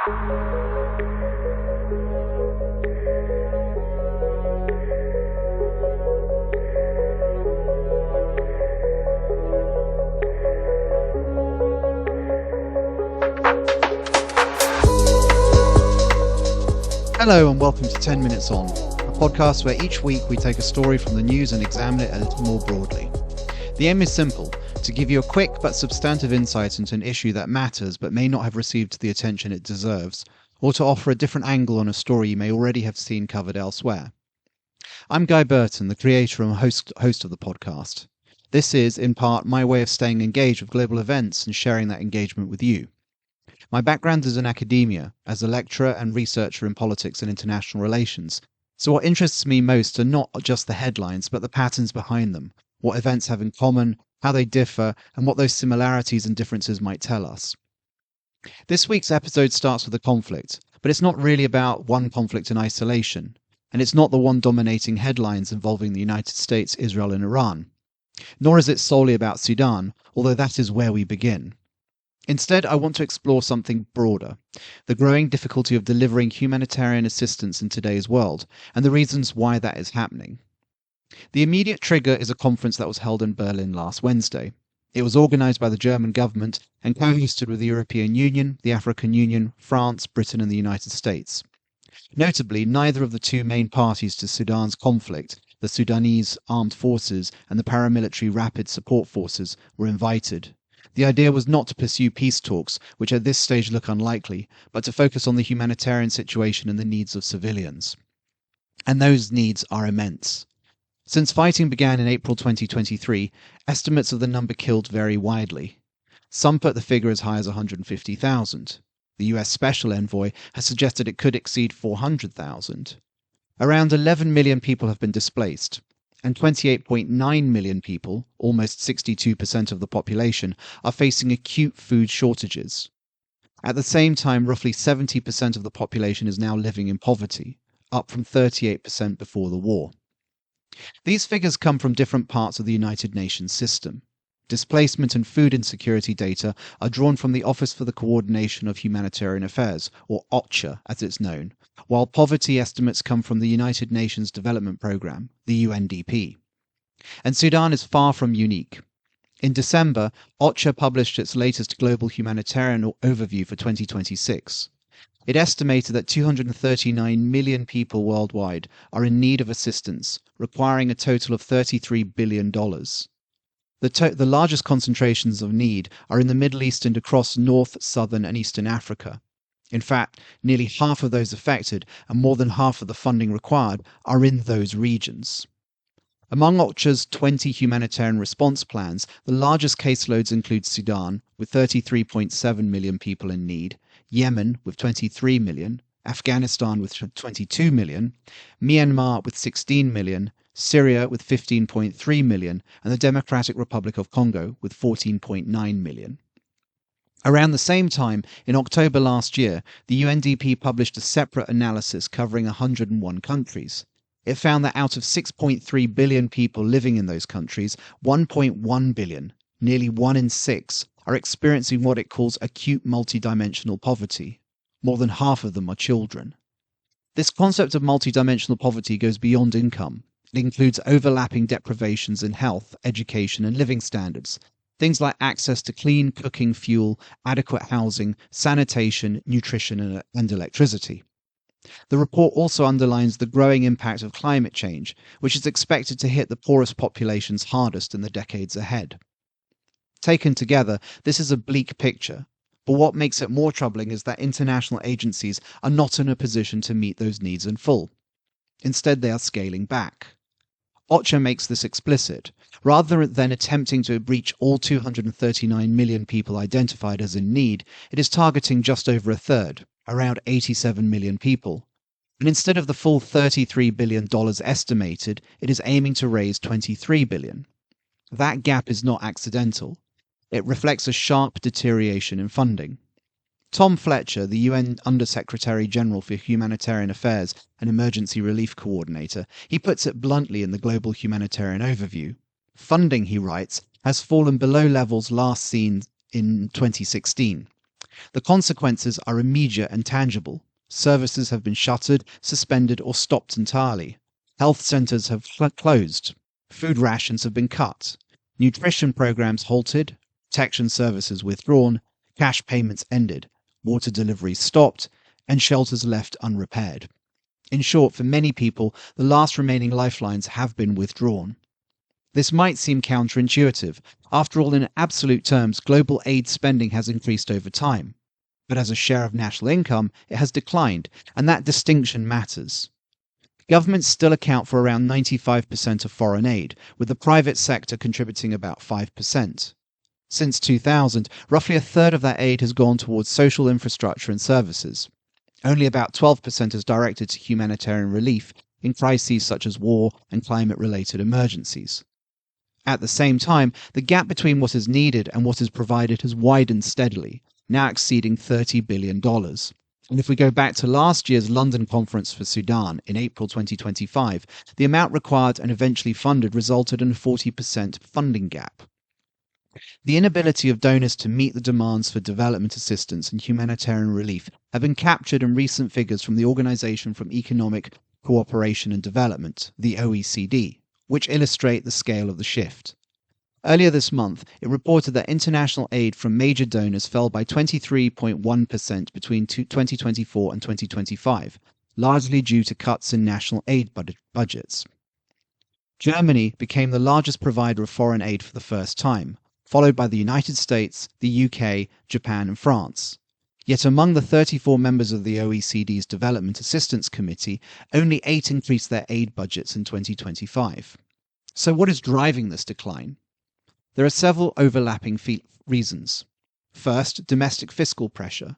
Hello and welcome to 10 Minutes On, a podcast where each week we take a story from the news and examine it a little more broadly. The aim is simple, to give you a quick but substantive insight into an issue that matters but may not have received the attention it deserves, or to offer a different angle on a story you may already have seen covered elsewhere. I'm Guy Burton, the creator and host of the podcast. This is, in part, my way of staying engaged with global events and sharing that engagement with you. My background is in academia, as a lecturer and researcher in politics and international relations, so what interests me most are not just the headlines, but the patterns behind them, what events have in common, how they differ, and what those similarities and differences might tell us. This week's episode starts with a conflict, but it's not really about one conflict in isolation, and it's not the one dominating headlines involving the United States, Israel, and Iran. Nor is it solely about Sudan, although that is where we begin. Instead, I want to explore something broader, the growing difficulty of delivering humanitarian assistance in today's world, and the reasons why that is happening. The immediate trigger is a conference that was held in Berlin last Wednesday. It was organised by the German government and co-hosted with the European Union, the African Union, France, Britain and the United States. Notably, neither of the two main parties to Sudan's conflict, the Sudanese Armed Forces and the paramilitary Rapid Support Forces, were invited. The idea was not to pursue peace talks, which at this stage look unlikely, but to focus on the humanitarian situation and the needs of civilians. And those needs are immense. Since fighting began in April 2023, estimates of the number killed vary widely. Some put the figure as high as 150,000. The US Special Envoy has suggested it could exceed 400,000. Around 11 million people have been displaced, and 28.9 million people, almost 62% of the population, are facing acute food shortages. At the same time, roughly 70% of the population is now living in poverty, up from 38% before the war. These figures come from different parts of the United Nations system. Displacement and food insecurity data are drawn from the Office for the Coordination of Humanitarian Affairs, or OCHA as it's known, while poverty estimates come from the United Nations Development Programme, the UNDP. And Sudan is far from unique. In December, OCHA published its latest Global Humanitarian Overview for 2026. It estimated that 239 million people worldwide are in need of assistance, requiring a total of $33 billion. The largest concentrations of need are in the Middle East and across North, Southern and Eastern Africa. In fact, nearly half of those affected and more than half of the funding required are in those regions. Among OCHA's 20 humanitarian response plans, the largest caseloads include Sudan, with 33.7 million people in need, Yemen, with 23 million, Afghanistan, with 22 million, Myanmar, with 16 million, Syria, with 15.3 million, and the Democratic Republic of Congo, with 14.9 million. Around the same time, in October last year, the UNDP published a separate analysis covering 101 countries. It found that out of 6.3 billion people living in those countries, 1.1 billion, nearly 1 in 6, are experiencing what it calls acute multidimensional poverty. More than half of them are children. This concept of multidimensional poverty goes beyond income. It includes overlapping deprivations in health, education and living standards. Things like access to clean cooking fuel, adequate housing, sanitation, nutrition and electricity. The report also underlines the growing impact of climate change, which is expected to hit the poorest populations hardest in the decades ahead. Taken together, this is a bleak picture, but what makes it more troubling is that international agencies are not in a position to meet those needs in full. Instead, they are scaling back. OCHA makes this explicit. Rather than attempting to reach all 239 million people identified as in need, it is targeting just over a third, around 87 million people. And instead of the full $33 billion estimated, it is aiming to raise $23 billion. That gap is not accidental. It reflects a sharp deterioration in funding. Tom Fletcher, the UN Under-Secretary General for Humanitarian Affairs and Emergency Relief Coordinator, he puts it bluntly in the Global Humanitarian Overview. Funding, he writes, has fallen below levels last seen in 2016. The consequences are immediate and tangible. Services have been shuttered, suspended, or stopped entirely. Health centres have closed. Food rations have been cut. Nutrition programs halted. Protection services withdrawn. Cash payments ended. Water deliveries stopped. And shelters left unrepaired. In short, for many people, the last remaining lifelines have been withdrawn. This might seem counterintuitive. After all, in absolute terms, global aid spending has increased over time. But as a share of national income, it has declined, and that distinction matters. Governments still account for around 95% of foreign aid, with the private sector contributing about 5%. Since 2000, roughly a third of that aid has gone towards social infrastructure and services. Only about 12% is directed to humanitarian relief in crises such as war and climate-related emergencies. At the same time, the gap between what is needed and what is provided has widened steadily, now exceeding $30 billion. And if we go back to last year's London conference for Sudan in April 2025, the amount required and eventually funded resulted in a 40% funding gap. The inability of donors to meet the demands for development assistance and humanitarian relief have been captured in recent figures from the Organization for Economic Cooperation and Development, the OECD, which illustrate the scale of the shift. Earlier this month, it reported that international aid from major donors fell by 23.1% between 2024 and 2025, largely due to cuts in national aid budgets. Germany became the largest provider of foreign aid for the first time, followed by the United States, the UK, Japan, and France. Yet among the 34 members of the OECD's Development Assistance Committee, only 8 increased their aid budgets in 2025. So what is driving this decline? There are several overlapping reasons. First, domestic fiscal pressure.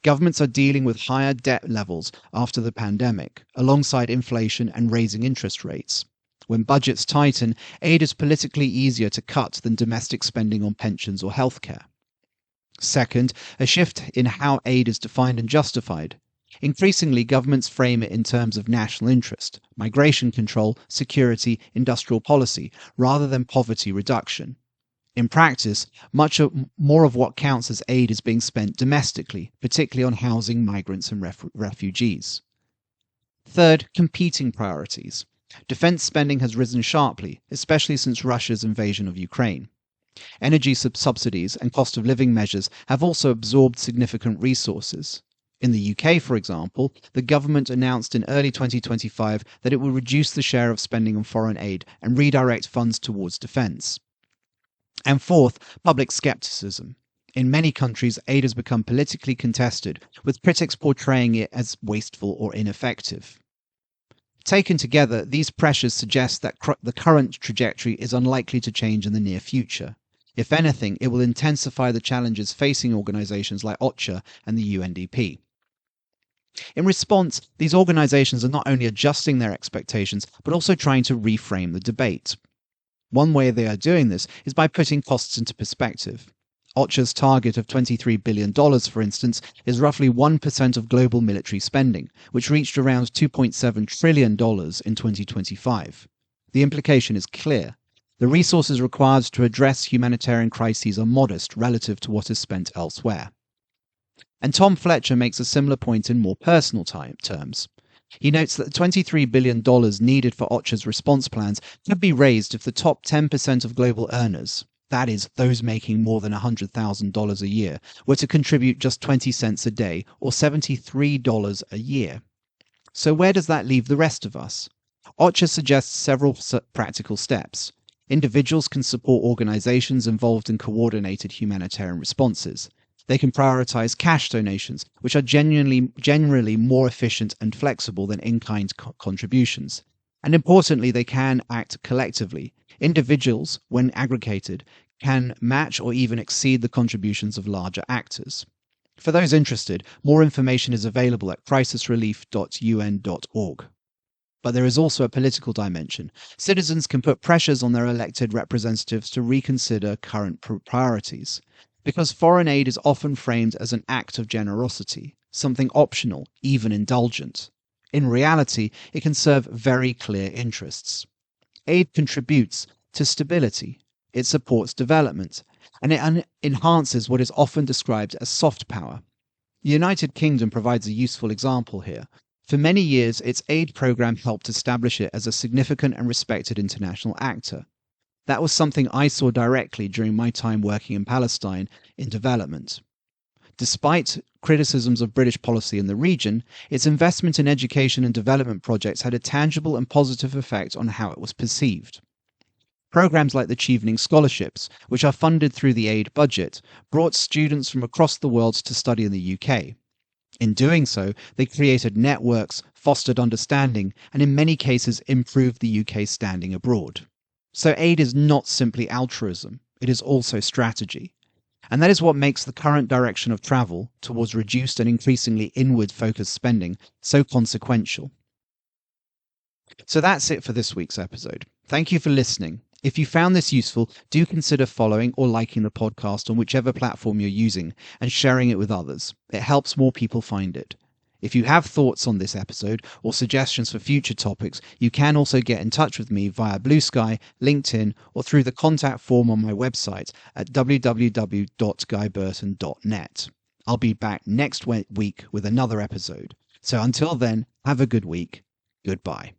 Governments are dealing with higher debt levels after the pandemic, alongside inflation and raising interest rates. When budgets tighten, aid is politically easier to cut than domestic spending on pensions or healthcare. Second, a shift in how aid is defined and justified. Increasingly, governments frame it in terms of national interest, migration control, security, industrial policy, rather than poverty reduction. In practice, more of what counts as aid is being spent domestically, particularly on housing migrants and refugees. Third, competing priorities. Defense spending has risen sharply, especially since Russia's invasion of Ukraine. Energy subsidies and cost of living measures have also absorbed significant resources. In the UK, for example, the government announced in early 2025 that it will reduce the share of spending on foreign aid and redirect funds towards defense. And fourth, public skepticism. In many countries, aid has become politically contested, with critics portraying it as wasteful or ineffective. Taken together, these pressures suggest that the current trajectory is unlikely to change in the near future. If anything, it will intensify the challenges facing organizations like OCHA and the UNDP. In response, these organizations are not only adjusting their expectations, but also trying to reframe the debate. One way they are doing this is by putting costs into perspective. OCHA's target of $23 billion, for instance, is roughly 1% of global military spending, which reached around $2.7 trillion in 2025. The implication is clear. The resources required to address humanitarian crises are modest relative to what is spent elsewhere. And Tom Fletcher makes a similar point in more personal terms. He notes that the $23 billion needed for OCHA's response plans could be raised if the top 10% of global earners, that is, those making more than $100,000 a year, were to contribute just 20 cents a day, or $73 a year. So where does that leave the rest of us? OCHA suggests several practical steps. Individuals can support organizations involved in coordinated humanitarian responses. They can prioritize cash donations, which are generally more efficient and flexible than in-kind contributions. And importantly, they can act collectively. Individuals, when aggregated, can match or even exceed the contributions of larger actors. For those interested, more information is available at crisisrelief.un.org. But there is also a political dimension. Citizens can put pressures on their elected representatives to reconsider current priorities. Because foreign aid is often framed as an act of generosity, something optional, even indulgent. In reality, it can serve very clear interests. Aid contributes to stability, it supports development, and it enhances what is often described as soft power, The United Kingdom provides a useful example here. For many years, its aid program helped establish it as a significant and respected international actor. That was something I saw directly during my time working in Palestine in development. Despite criticisms of British policy in the region, its investment in education and development projects had a tangible and positive effect on how it was perceived. Programs like the Chevening Scholarships, which are funded through the aid budget, brought students from across the world to study in the UK. In doing so, they created networks, fostered understanding, and in many cases improved the UK's standing abroad. So aid is not simply altruism, it is also strategy. And that is what makes the current direction of travel towards reduced and increasingly inward-focused spending so consequential. So that's it for this week's episode. Thank you for listening. If you found this useful, do consider following or liking the podcast on whichever platform you're using and sharing it with others. It helps more people find it. If you have thoughts on this episode or suggestions for future topics, you can also get in touch with me via Blue Sky, LinkedIn, or through the contact form on my website at www.guyburton.net. I'll be back next week with another episode. So until then, have a good week. Goodbye.